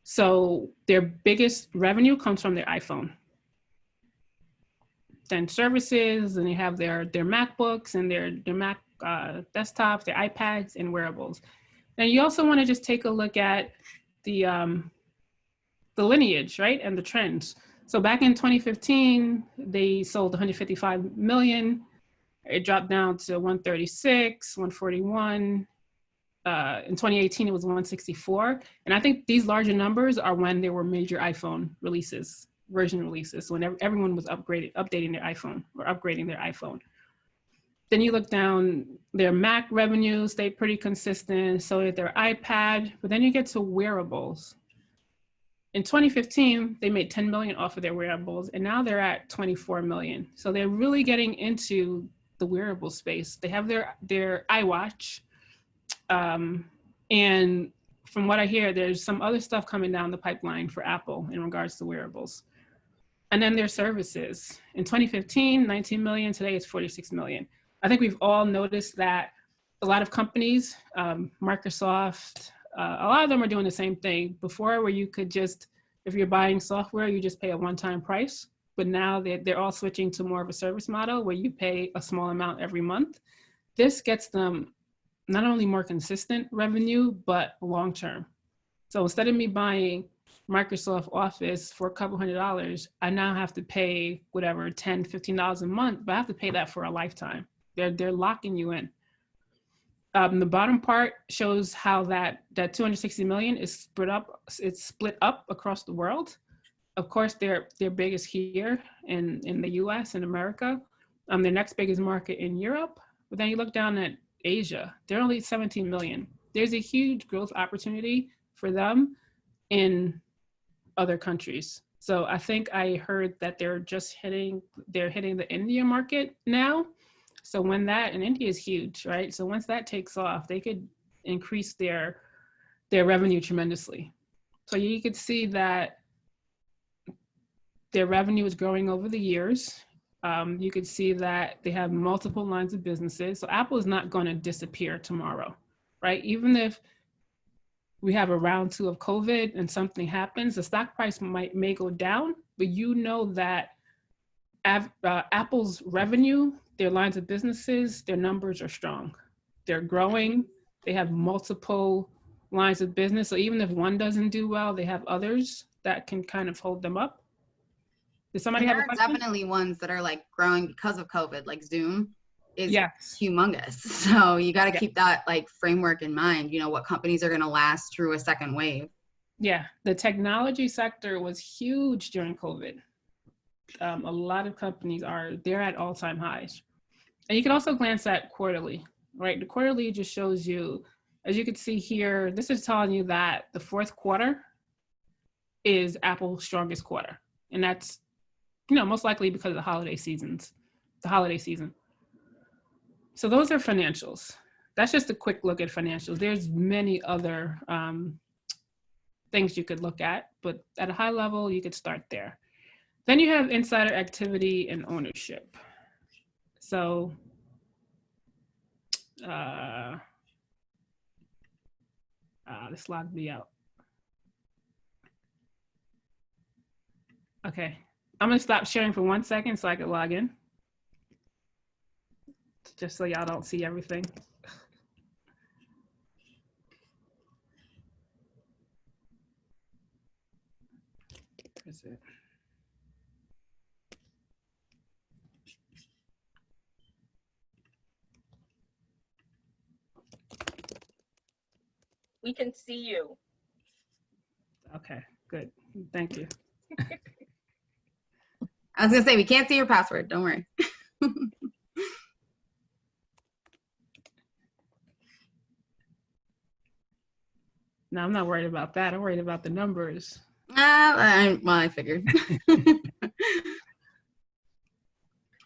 S2: So their biggest revenue comes from their iPhone. Then services, and they have their MacBooks and their Mac desktops, their iPads, and wearables. And you also want to just take a look at the lineage, right? And the trends. So back in 2015, they sold 155 million. It dropped down to 136, 141. In 2018, it was 164. And I think these larger numbers are when there were major iPhone releases, version releases, when everyone was updating their iPhone or upgrading their iPhone. Then you look down, their Mac revenue stayed pretty consistent, so did their iPad, but then you get to wearables. In 2015, they made 10 million off of their wearables, and now they're at 24 million. So they're really getting into the wearable space. They have their iWatch, and from what I hear, there's some other stuff coming down the pipeline for Apple in regards to wearables. And then their services. In 2015, 19 million, today it's 46 million. I think we've all noticed that a lot of companies, Microsoft, a lot of them are doing the same thing. Before, where you could just, if you're buying software, you just pay a one-time price. But now they're all switching to more of a service model where you pay a small amount every month. This gets them not only more consistent revenue, but long-term. So instead of me buying Microsoft Office for a couple $100, I now have to pay whatever, $10, $15 a month, but I have to pay that for a lifetime. They're locking you in. The bottom part shows how that 260 million is split up across the world. Of course, their biggest here in the US and America. Their next biggest market in Europe. But then you look down at Asia, they're only 17 million. There's a huge growth opportunity for them in other countries. So I think I heard that they're hitting the India market now. So when that, and India is huge, right? So once that takes off, they could increase their revenue tremendously. So you could see that their revenue is growing over the years. You could see that they have multiple lines of businesses. So Apple is not going to disappear tomorrow, right? Even if we have a round 2 of COVID and something happens, the stock price may go down, but you know that Apple's revenue, their lines of businesses, their numbers are strong. They're growing. They have multiple lines of business. So even if one doesn't do well, they have others that can kind of hold them up. Does somebody have a question?
S3: There are definitely ones that are like growing because of COVID, like Zoom is humongous. So you got to keep that like framework in mind, you know, what companies are going to last through a second wave.
S2: Yeah, the technology sector was huge during COVID. A lot of companies they're at all-time highs. And you can also glance at quarterly, right? The quarterly just shows you, as you can see here, this is telling you that the fourth quarter is Apple's strongest quarter. And that's, you know, most likely because of the holiday season. So those are financials. That's just a quick look at financials. There's many other things you could look at, but at a high level, you could start there. Then you have insider activity and ownership. So this logged me out. Okay, I'm gonna stop sharing for 1 second so I can log in. Just so y'all don't see everything. That's it.
S1: We can see you.
S2: Okay, good. Thank you.
S3: I was going to say, we can't see your password. Don't worry.
S2: No, I'm not worried about that. I'm worried about the numbers.
S3: I figured.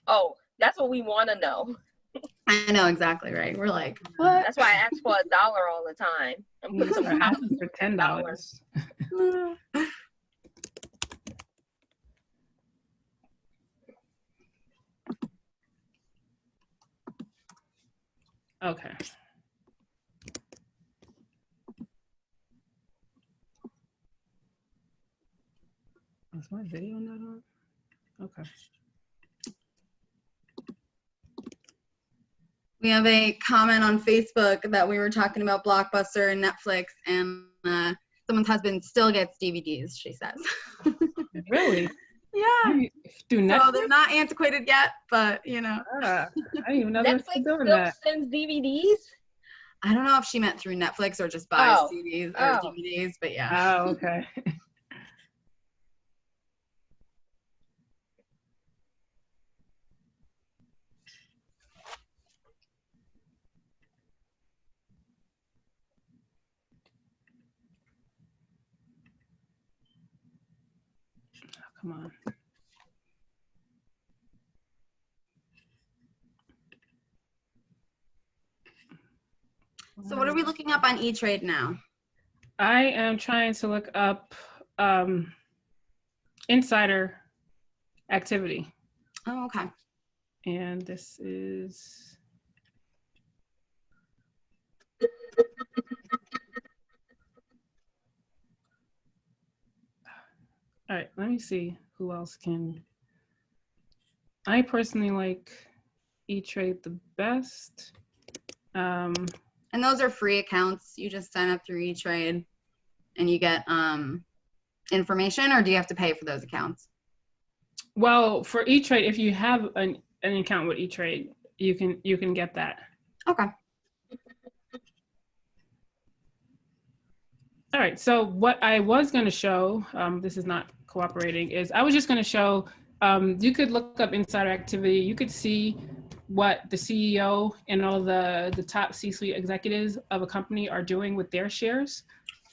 S1: Oh, that's what we want to know.
S3: I know exactly, right? We're like,
S1: what? That's why I ask for $1 all the time. I'm putting some
S2: asking for $10. Okay. Is my video not on? Okay.
S3: We have a comment on Facebook that we were talking about Blockbuster and Netflix, and someone's husband still gets DVDs, she says.
S2: Really?
S3: Yeah.
S2: Do Netflix?
S3: So they're not antiquated yet, but you know.
S2: I didn't even know they were still doing
S1: still
S2: that.
S1: sends DVDs?
S3: I don't know if she meant through Netflix or just buys CDs or DVDs, but yeah.
S2: Oh, okay. Come on.
S3: So what are we looking up on E-Trade now?
S2: I am trying to look up insider activity.
S3: Oh, okay.
S2: And this is... All right, let me see who else can. I personally like E-Trade the best.
S3: And those are free accounts. You just sign up through E-Trade and you get information, or do you have to pay for those accounts?
S2: Well, for E-Trade, if you have an account with E-Trade, you can get that.
S3: Okay.
S2: All right, so what I was going to show, this is not cooperating, is I was just going to show, you could look up insider activity. You could see what the CEO and all the top C-suite executives of a company are doing with their shares.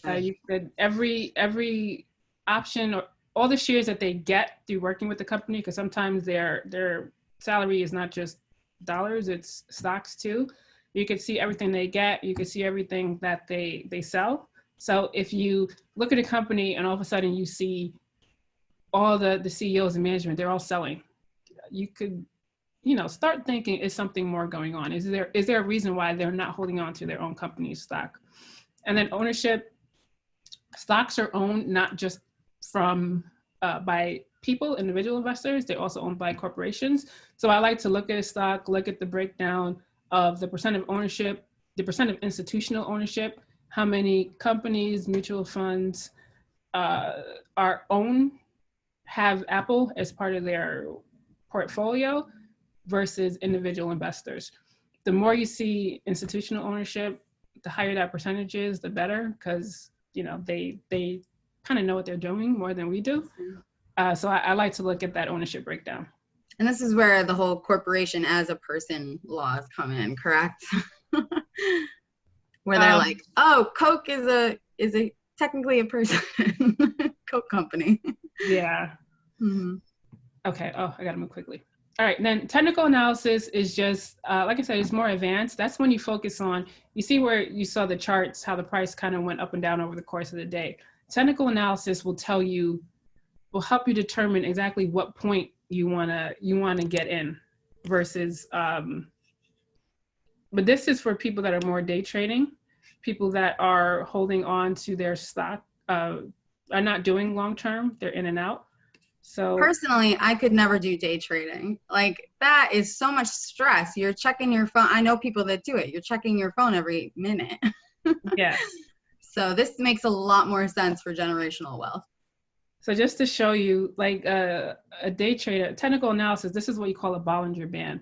S2: You could, every option or all the shares that they get through working with the company, because sometimes their salary is not just it's stocks too. You can see everything they get. You can see everything that they sell. So if you look at a company and all of a sudden you see all the CEOs and management, they're all selling, you could, start thinking, is something more going on? Is there a reason why they're not holding on to their own company's stock? And then ownership, stocks are owned not just from by people, individual investors, they're also owned by corporations. So I like to look at a stock, look at the breakdown of the percent of ownership, the percent of institutional ownership, how many companies, mutual funds have Apple as part of their portfolio versus individual investors. The more you see institutional ownership, the higher that percentage is, the better, because they kind of know what they're doing more than we do. So I like to look at that ownership breakdown.
S3: And this is where the whole corporation as a person laws come in, correct? Where they're like, oh, Coke is a technically a person. Coke company.
S2: Yeah.
S3: Mm-hmm.
S2: Okay. Oh, I gotta move quickly. All right. Then technical analysis is just, like I said, it's more advanced. That's when you focus on, you see where you saw the charts, how the price kind of went up and down over the course of the day. Technical analysis will help you determine exactly what point you wanna get in versus, but this is for people that are more day trading, people that are holding on to their stock, are not doing long-term, they're in and out. So
S3: personally, I could never do day trading. Like, that is so much stress. You're checking your phone. I know people that do it. You're checking your phone every minute.
S2: Yeah.
S3: So this makes a lot more sense for generational wealth.
S2: So just to show you, like a day trader, technical analysis, this is what you call a Bollinger Band,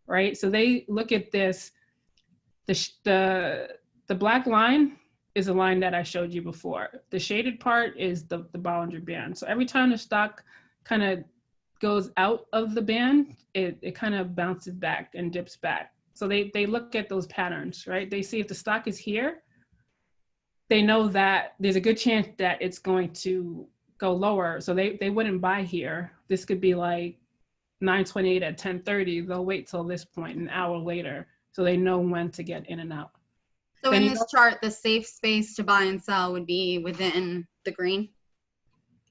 S2: right? So they look at this, the black line is a line that I showed you before. The shaded part is the Bollinger Band. So every time the stock kind of goes out of the band, it kind of bounces back and dips back. So they look at those patterns, right? They see if the stock is here, they know that there's a good chance that it's going to go lower. So they wouldn't buy here. This could be like 9:28 at 10:30. They'll wait till this point, an hour later. So they know when to get in and out.
S3: So then in this chart, the safe space to buy and sell would be within the green?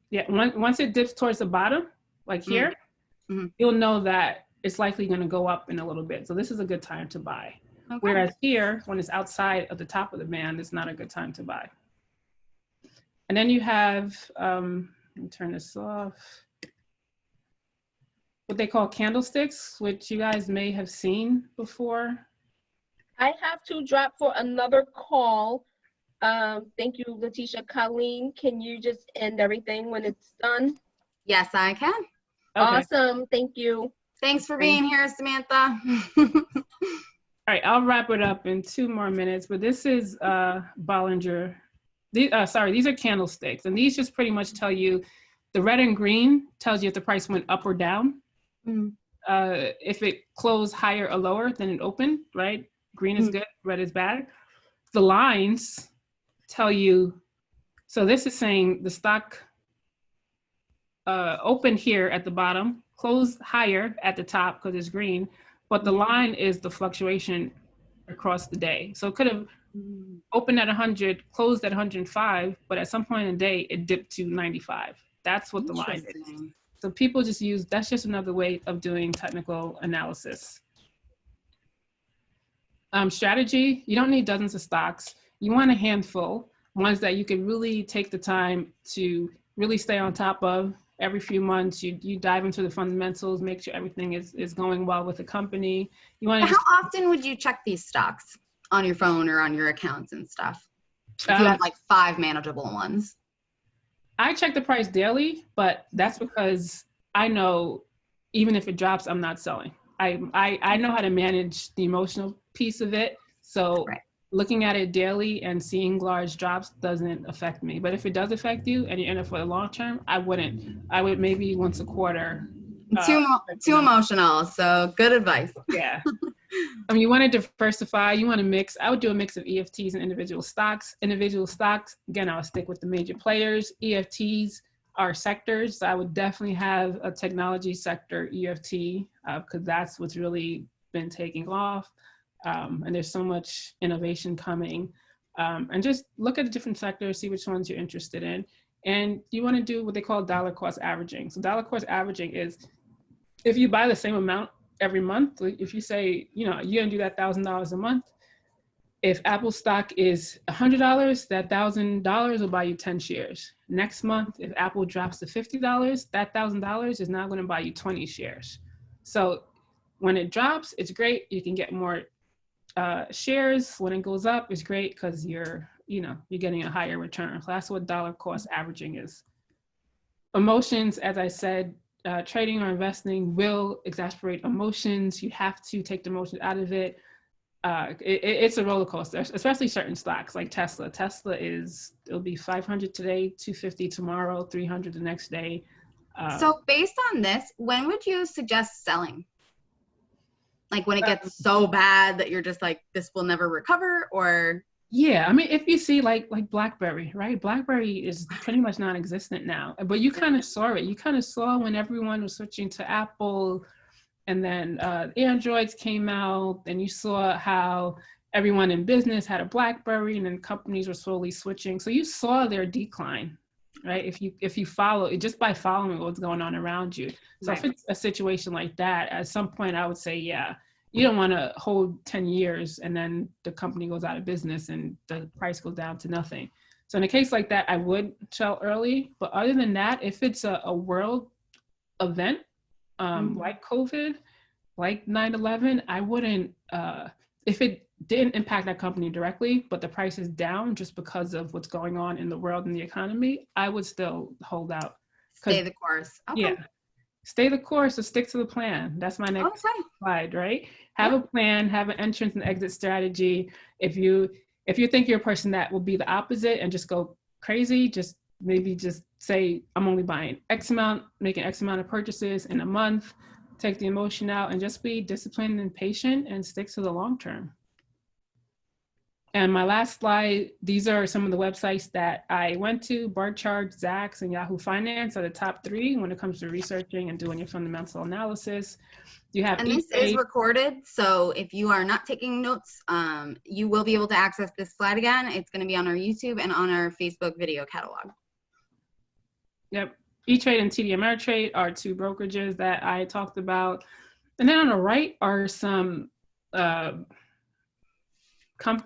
S3: Yeah,
S2: once it dips towards the bottom, like here, you'll know that it's likely going to go up in a little bit. So this is a good time to buy. Okay. Whereas here, when it's outside of the top of the band, it's not a good time to buy. And then you have, let me turn this off, what they call candlesticks, which you guys may have seen before.
S1: I have to drop for another call. Thank you, Latisha. Colleen, can you just end everything when it's done?
S3: Yes, I can.
S2: Okay.
S1: Awesome. Thank you.
S3: Thanks for being here, Samantha.
S2: All right, I'll wrap it up in 2 more minutes, but this is Bollinger. These are candlesticks, and these just pretty much tell you, the red and green tells you if the price went up or down. If it closed higher or lower than it opened, right? Green is good, red is bad. The lines tell you, so this is saying the stock opened here at the bottom, closed higher at the top because it's green, but the line is the fluctuation across the day. So it could have opened at 100, closed at 105, but at some point in the day, it dipped to 95. That's what the line is. So people just use, that's just another way of doing technical analysis. Strategy, you don't need dozens of stocks. You want a handful, ones that you can really take the time to really stay on top of. Every few months, you dive into the fundamentals, make sure everything is going well with the company. You want to.
S3: How often would you check these stocks on your phone or on your accounts and stuff? If you have like 5 manageable ones.
S2: I check the price daily, but that's because I know even if it drops, I'm not selling. I know how to manage the emotional piece of it. So looking at it daily and seeing large drops doesn't affect me. But if it does affect you and you're in it for the long term, I wouldn't. I would maybe once a quarter.
S3: Too emotional. So good advice.
S2: Yeah. I mean, you want to diversify. You want to mix. I would do a mix of EFTs and individual stocks. Individual stocks, again, I'll stick with the major players. EFTs are sectors. So I would definitely have a technology sector EFT because that's what's really been taking off, and there's so much innovation coming. And just look at the different sectors, see which ones you're interested in. And you want to do what they call dollar cost averaging. So dollar cost averaging is if you buy the same amount every month, like if you say, you know, you're gonna do that $1,000 a month, if Apple stock is $100, that $1,000 will buy you 10 shares. Next month, if Apple drops to $50, that $1,000 is now gonna buy you 20 shares. So when it drops, it's great. You can get more shares. When it goes up, it's great because you're getting a higher return. So that's what dollar cost averaging is. Emotions, as I said, trading or investing will exasperate emotions. You have to take the emotions out of it. It's a roller coaster, especially certain stocks like Tesla. It'll be 500 today, 250 tomorrow, 300 the next day.
S3: So based on this, when would you suggest selling? Like when it gets so bad that you're just like, this will never recover, or?
S2: Yeah, I mean, if you see like BlackBerry, right? BlackBerry is pretty much non-existent now, but you kind of saw it. You kind of saw when everyone was switching to Apple, and then Androids came out, and you saw how everyone in business had a BlackBerry, and then companies were slowly switching. So you saw their decline, right? If you follow it, just by following what's going on around you. So if it's a situation like that, at some point I would say, yeah, you don't want to hold 10 years and then the company goes out of business and the price goes down to nothing. So in a case like that, I would sell early. But other than that, if it's a world event, like COVID, like 9/11, I wouldn't, if it didn't impact that company directly, but the price is down just because of what's going on in the world and the economy, I would still hold out.
S3: Stay the course. Okay.
S2: Yeah. Stay the course or stick to the plan. That's my next slide, right? Have a plan, have an entrance and exit strategy. If you think you're a person that will be the opposite and just go crazy, just say, I'm only buying X amount, making X amount of purchases in a month, take the emotion out, and just be disciplined and patient and stick to the long term. And my last slide, these are some of the websites that I went to. Barchart, Zacks, and Yahoo Finance are the top 3 when it comes to researching and doing your fundamental analysis. You have
S3: this is recorded, so if you are not taking notes, you will be able to access this slide again. It's going to be on our YouTube and on our Facebook video catalog.
S2: Yep. E-Trade and TD Ameritrade are 2 brokerages that I talked about. And then on the right are some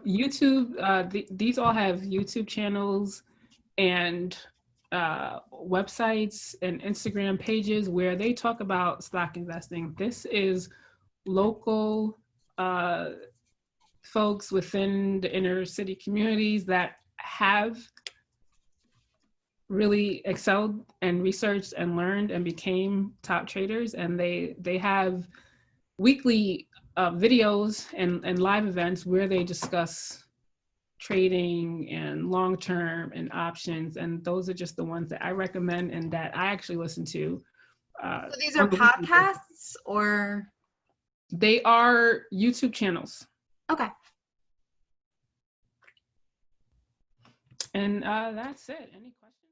S2: YouTube, these all have YouTube channels and websites and Instagram pages where they talk about stock investing. This is local folks within the inner city communities that have really excelled and researched and learned and became top traders, and they have weekly videos and live events where they discuss trading and long-term and options, and those are just the ones that I recommend and that I actually listen to.
S3: So these are podcasts, or?
S2: They are YouTube channels.
S3: Okay.
S2: And that's it. Any questions?